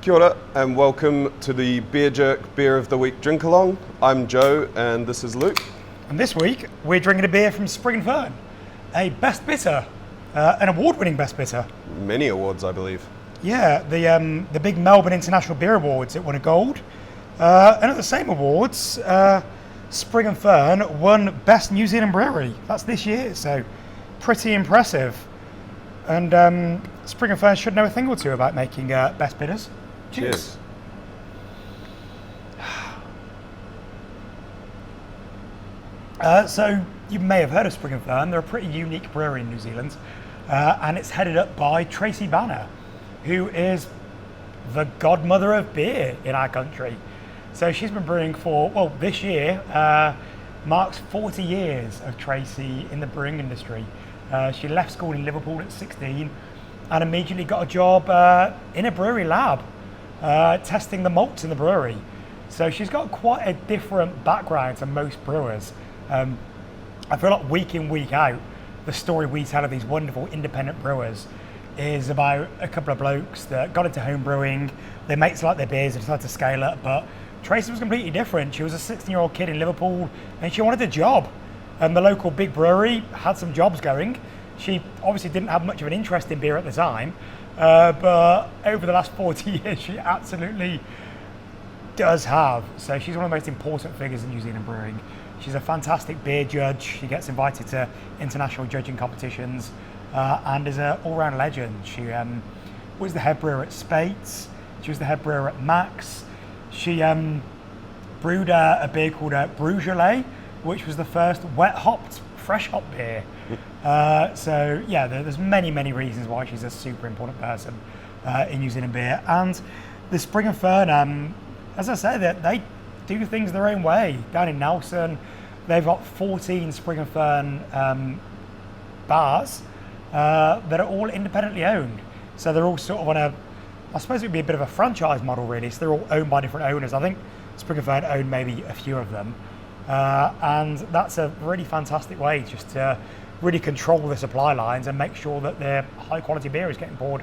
Kia ora and welcome to the Beer Jerk Beer of the Week Drink Along. I'm Joe and this is Luke. And this week we're drinking a beer from Sprig and Fern, a Best Bitter, an award-winning Best Bitter. Many awards, I believe. Yeah, the big Melbourne International Beer Awards, it won a gold. And at the same awards, Sprig and Fern won Best New Zealand Brewery. That's this year, so pretty impressive. And Sprig and Fern should know a thing or two about making Best Bitters. Cheers. So you may have heard of Sprig and Fern. They're a pretty unique brewery in New Zealand, and it's headed up by Tracy Banner, who is the godmother of beer in our country. So she's been brewing for, well, this year marks 40 years of Tracy in the brewing industry. She left school in Liverpool at 16 and immediately got a job in a brewery lab, testing the malts in the brewery. So she's got quite a different background to most brewers. I feel like week in, week out, the story we tell of these wonderful independent brewers is about a couple of blokes that got into home brewing. Their mates liked their beers and decided to scale up, but Tracy was completely different. She was a 16-year-old kid in Liverpool and she wanted a job. And the local big brewery had some jobs going. She obviously didn't have much of an interest in beer at the time, but over the last 40 years, she absolutely does have. So she's one of the most important figures in New Zealand brewing. She's a fantastic beer judge. She gets invited to international judging competitions and is an all-round legend. She was the head brewer at Spates. She was the head brewer at Max. She brewed a beer called Brugelé, which was the first wet-hopped, fresh-hop beer. So yeah, there's many reasons why she's a super important person in New Zealand beer. And the Sprig and Fern, as I said, they do things their own way. Down in Nelson, they've got 14 Sprig and Fern bars that are all independently owned. So they're all sort of on I suppose it would be a bit of a franchise model really. So they're all owned by different owners. I think Sprig and Fern own maybe a few of them. And that's a really fantastic way just to really control the supply lines and make sure that their high quality beer is getting poured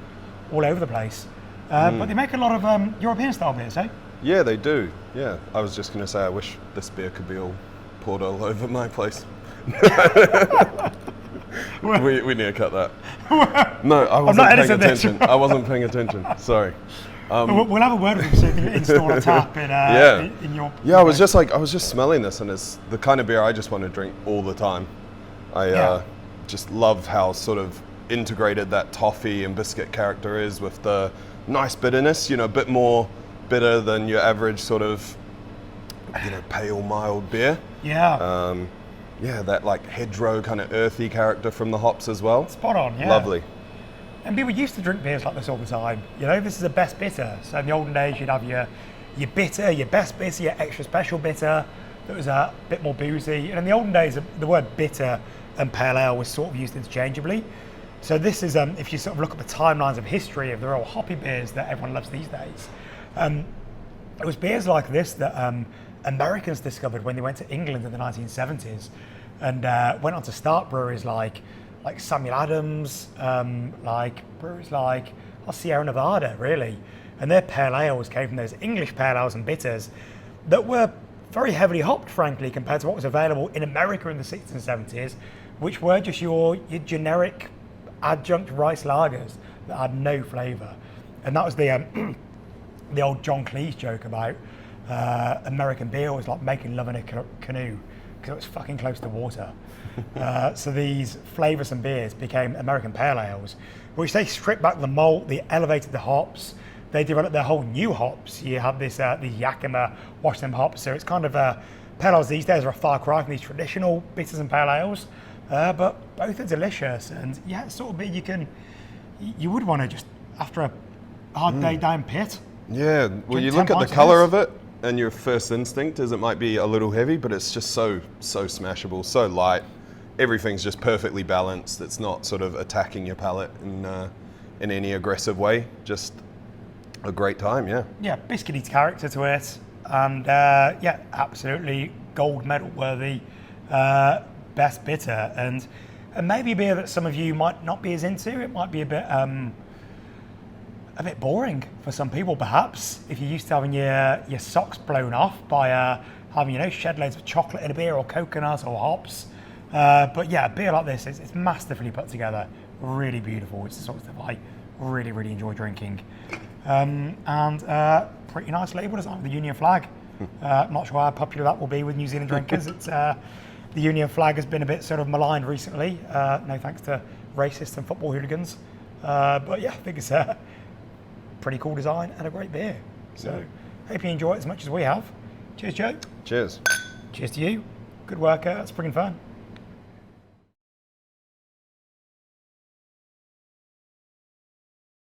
all over the place. But they make a lot of European style beers, eh? Yeah, they do. Yeah, I was just going to say I wish this beer could be all poured all over my place. we need to cut that. No, I wasn't paying attention. I wasn't paying attention. Sorry. We'll have a word with you so you can install a tap in your... Yeah, I was just smelling this and it's the kind of beer I just want to drink all the time. I just love how sort of integrated that toffee and biscuit character is with the nice bitterness, a bit more bitter than your average sort of, pale, mild beer. Yeah. That like hedgerow kind of earthy character from the hops as well. Spot on, yeah. Lovely. And people used to drink beers like this all the time. This is a best bitter. So in the olden days, you'd have your bitter, your best bitter, your extra special bitter that was a bit more boozy. And in the olden days, the word bitter and pale ale was sort of used interchangeably. So this is, if you sort of look at the timelines of history of the real hoppy beers that everyone loves these days, it was beers like this that Americans discovered when they went to England in the 1970s and went on to start breweries like Samuel Adams, like breweries like Sierra Nevada, really. And their pale ales came from those English pale ales and bitters that were very heavily hopped, frankly, compared to what was available in America in the 60s and 70s, which were just your generic adjunct rice lagers that had no flavour. And that was the old John Cleese joke about American beer was like making love in a canoe because it was fucking close to water. So these flavoursome beers became American pale ales, which they stripped back the malt, they elevated the hops, they developed their whole new hops. You have this these Yakima Washington hops, so it's kind of pale ales these days are a far cry from these traditional bitters and pale ales, but both are delicious. And yeah, it's sort of beer you would want to just after a hard day down pit. Yeah, well, you look at the colour of it, and your first instinct is it might be a little heavy, but it's just so smashable, so light. Everything's just perfectly balanced. It's not sort of attacking your palate in any aggressive way. Just a great time, yeah. Yeah, biscuity character to it, and absolutely gold medal worthy best bitter, and maybe a beer that some of you might not be as into. It might be a bit a bit boring for some people, perhaps, if you're used to having your socks blown off by having, shed loads of chocolate in a beer or coconut or hops. But yeah, a beer like this, it's masterfully put together, really beautiful. It's the sort of stuff I really, really enjoy drinking. And pretty nice label design with the Union flag. I'm not sure how popular that will be with New Zealand drinkers. It's the Union flag has been a bit sort of maligned recently, no thanks to racists and football hooligans. But yeah, I think it's a pretty cool design and a great beer. So hope you enjoy it as much as we have. Cheers, Joe. Cheers. Cheers to you. Good work at Sprig and Fern.